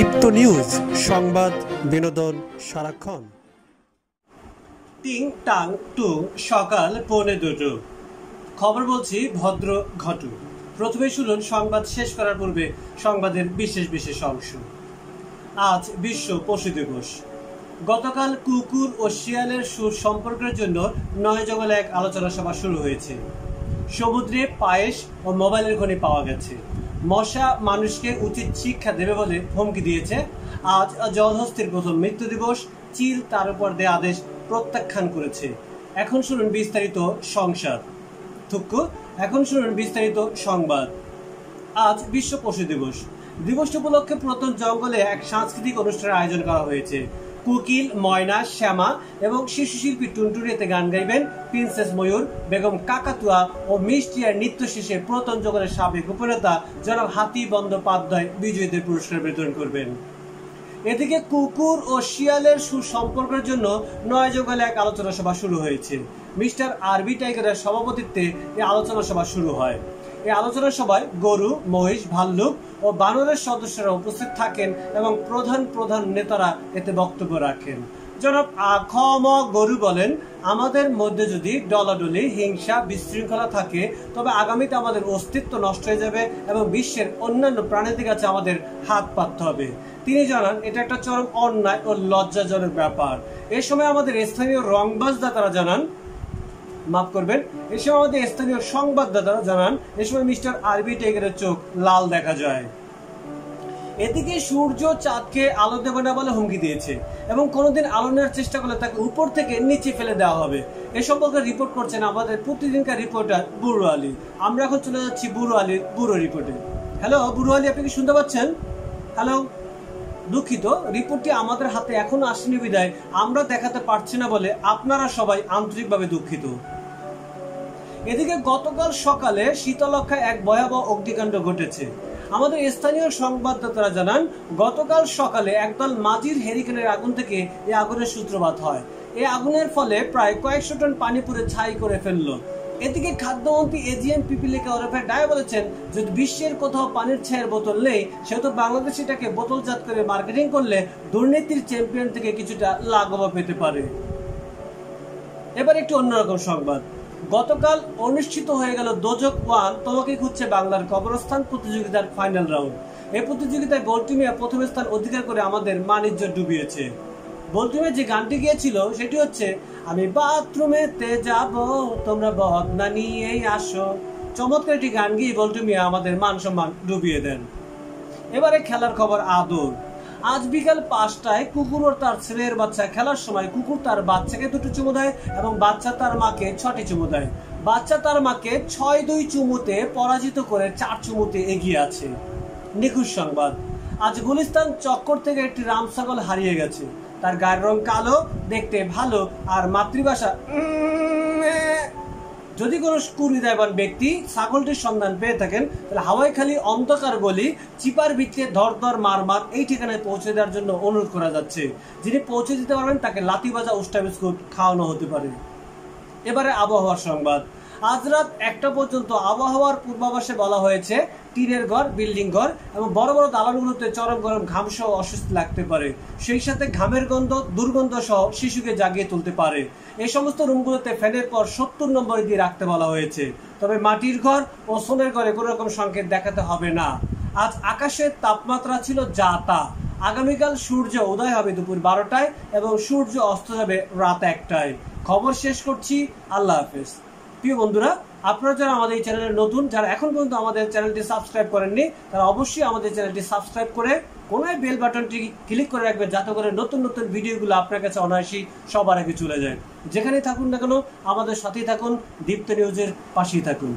দীপ্ত news, সংবাদ বিনোদন সারাক্ষণ। টিং টাং টুং সকাল 1:45। খবর বলছি ভদ্র ঘটু। প্রথমে শুনুন সংবাদ শেষ করার পূর্বে সংবাদের বিশেষ বিশেষ অংশ। আজ বিশ্ব পশু দিবস। গতকাল কুকুর ও শিয়ালের সুসম্পর্কের জন্য নয়জগলে এক আলোচনা সভা শুরু হয়েছে। সমুদ্রে পায়েস ও মোবাইলের খনি পাওয়া গেছে। মশা মানুষকে উচিত শিক্ষা দেবে বলে হুমকি দিয়েছে। আজ জলহস্তির প্রথম মৃত্যু দিবস। চিল তার উপর দেয়া আদেশ প্রত্যাখ্যান করেছে। এখন শুনুন বিস্তারিত সংবাদ। আজ বিশ্ব পশু দিবস। দিবসটি উপলক্ষে পুরাতন জঙ্গলে এক সাংস্কৃতিক অনুষ্ঠানের আয়োজন করা হয়েছে। কোকিল, ময়না, শ্যামা এবং শিশু শিল্পী টুনটুনি এতে গান গাইবেন। প্রিন্সেস ময়ূর, বেগম কাকাতুয়া ও মিষ্টিয়ার নৃত্য শেষে পুরাতন জঙ্গলের সাবেক উপনেতা জনাব হাতি বন্দ্যোপাধ্যায় বিজয়ীদের পুরস্কার বিতরণ করবেন। এদিকে কুকুর ও শিয়ালের সুসম্পর্কের জন্য নয়জগলে এক আলোচনা সভা শুরু হয়েছে। মিস্টার আরবি টাইগারের সভাপতিত্বে এই আলোচনা সভা শুরু হয়। এই আলোচনা সভায় গরু, মহিষ, ভাল্লুক ও বানরের সদস্যরা উপস্থিত থাকেন এবং প্রধান নেতারা এতে বক্তব্য রাখেন। জনাব আখম গরু বলেন, আমাদের মধ্যে যদি ডলাডলি, হিংসা, বিশৃঙ্খলা থাকে তবে আগামীতে আমাদের অস্তিত্ব নষ্ট হয়ে যাবে এবং বিশ্বের অন্যান্য প্রাণীদের কাছে আমাদের হাত পাততে হবে। তিনি জানান, এটা একটা চরম অন্যায় ও লজ্জাজনক ব্যাপার। এ সময় আমাদের স্থানীয় রংবাজদাতারা জানান, এ সময় আমাদের স্থানীয় সংবাদদাতারা জানান, এ সময় মিস্টার আরবি টাইগারের চোখ লাল দেখা যায়। এদিকে সূর্য চাঁদকে আলো দেবে না বলে হুমকি দিয়েছে এবং কোনোদিন আলো নেওয়ার চেষ্টা করলে তাকে উপর থেকে নিচে ফেলে দেওয়া হবে। এ সম্পর্কে রিপোর্ট করছেন আমাদের প্রতিদিনকার রিপোর্টার বুড়ো আলী। আমরা এখন চলে যাচ্ছি বুড়ো আলীর বুড়ো রিপোর্টে। হ্যালো বুড়ো আলী, আপনি কি শুনতে পাচ্ছেন? হ্যালো, দুঃখিত, রিপোর্টটি আমাদের হাতে এখনো আসেনি বিদায় আমরা দেখাতে পারছি না বলে আপনারা সবাই আন্তরিকভাবে দুঃখিত। এদিকে গতকাল সকালে শীতলক্ষায় এক ভয়াবহ অগ্নিকাণ্ড ঘটেছে। আমাদের স্থানীয় সংবাদদাতারা জানান, গতকাল সকালে একদল মাঝির হেরিকেনের আগুন থেকে এই আগুনের সূত্রপাত হয়। এই আগুনের ফলে প্রায় কয়েকশো টন পানি পুড়ে ছাই করে ফেললো। এদিকে খাদ্যমন্ত্রী এজিএম পিপিলিকা ওরফে ডায় বলেছেন, যদি বিশ্বের কোথাও পানির ছায়ের বোতল নেই সেহেতু বাংলাদেশ এটাকে বোতলজাত করে মার্কেটিং করলে দুর্নীতির চ্যাম্পিয়ন থেকে কিছুটা লাঘবা পেতে পারে। এবার একটু অন্যরকম সংবাদ। গতকাল অনুষ্ঠিত হয়ে গেল দোজক 1 তোমাকে খুঁজছে বাংলার কবরস্থান প্রতিযোগিতার ফাইনাল রাউন্ড। এই প্রতিযোগিতায় বল্টিমিয়া প্রথম স্থান অধিকার করে আমাদের মানিজ্য ডুবিয়েছে। বল্টিমিয়া যে গানটি গিয়েছিল সেটি হচ্ছে, আমি বাথরুমেতে যাব তোমরা বদনা নিয়েই আসো। চমৎকার একটি গান গিয়ে বল্টিমিয়া আমাদের মান সম্মান ডুবিয়ে দেন। এবারে খেলার খবর আদর। আজ বিকাল 5টায় কুকুর ও তার ছেলের বাচ্চা খেলার সময় কুকুর তার বাচ্চাকে 2টি চুমু দেয় এবং বাচ্চা তার মাকে 6টি চুমু দেয়। বাচ্চা তার মাকে 6-2 চুমুতে পরাজিত করে 4 চুমুতে এগিয়ে আছে। নিখুঁত সংবাদ। আজ গুলিস্তান চক্কর থেকে একটি রাম ছাগল হারিয়ে গেছে। তার গায়ের রং কালো, দেখতে ভালো আর মাতৃভাষা। যদি কোনো কুহৃদয়বান ব্যক্তি ছাগলটির সন্ধান পেয়ে থাকেন তাহলে হাওয়াইখালী অন্ধকার গলি চিপার ভিত্তিতে ধর মার এই ঠিকানায় পৌঁছে দেওয়ার জন্য অনুরোধ করা যাচ্ছে। যিনি পৌঁছে দিতে পারবেন তাকে লাতি ভাজা উস্টা বিস্কুট খাওয়ানো হতে পারে। এবারে আবহাওয়ার সংবাদ। আজ রাত 1টা পর্যন্ত আবহাওয়ার পূর্বাভাসে বলা হয়েছে, টিনের ঘর, বিল্ডিং ঘর এবং বড় বড় দালানগুলোতে চরম গরম ঘাম সহ অস্বস্তি লাগতে পারে। সেই সাথে ঘামের গন্ধ, দুর্গন্ধ সহ শিশুকে জাগিয়ে তুলতে পারে। এই সমস্ত রুমগুলোতে ফ্যানের পর 70 নম্বরে দিয়ে রাখতে বলা হয়েছে। তবে মাটির ঘর ও সোনের ঘরে কোনো রকম সংকেত দেখাতে হবে না। আজ আকাশের তাপমাত্রা ছিল যা তা। আগামীকাল সূর্য উদয় হবে দুপুর 12টায় এবং সূর্য অস্ত যাবে রাত 1টায়। খবর শেষ করছি। আল্লাহ হাফেজ। প্রিয় বন্ধুরা, আপনারা যারা আমাদের এই চ্যানেলে নতুন, যারা এখন পর্যন্ত আমাদের চ্যানেলটি সাবস্ক্রাইব করেননি, তারা অবশ্যই আমাদের চ্যানেলটি সাবস্ক্রাইব করে কোনায় বেল বাটনটি ক্লিক করে রাখবেন, যাতে করে নতুন নতুন ভিডিওগুলো আপনার কাছে অনায়াসেই সবার আগে চলে যায়। যেখানেই থাকুন না কেন আমাদের সাথেই থাকুন, দীপ্ত নিউজের পাশেই থাকুন।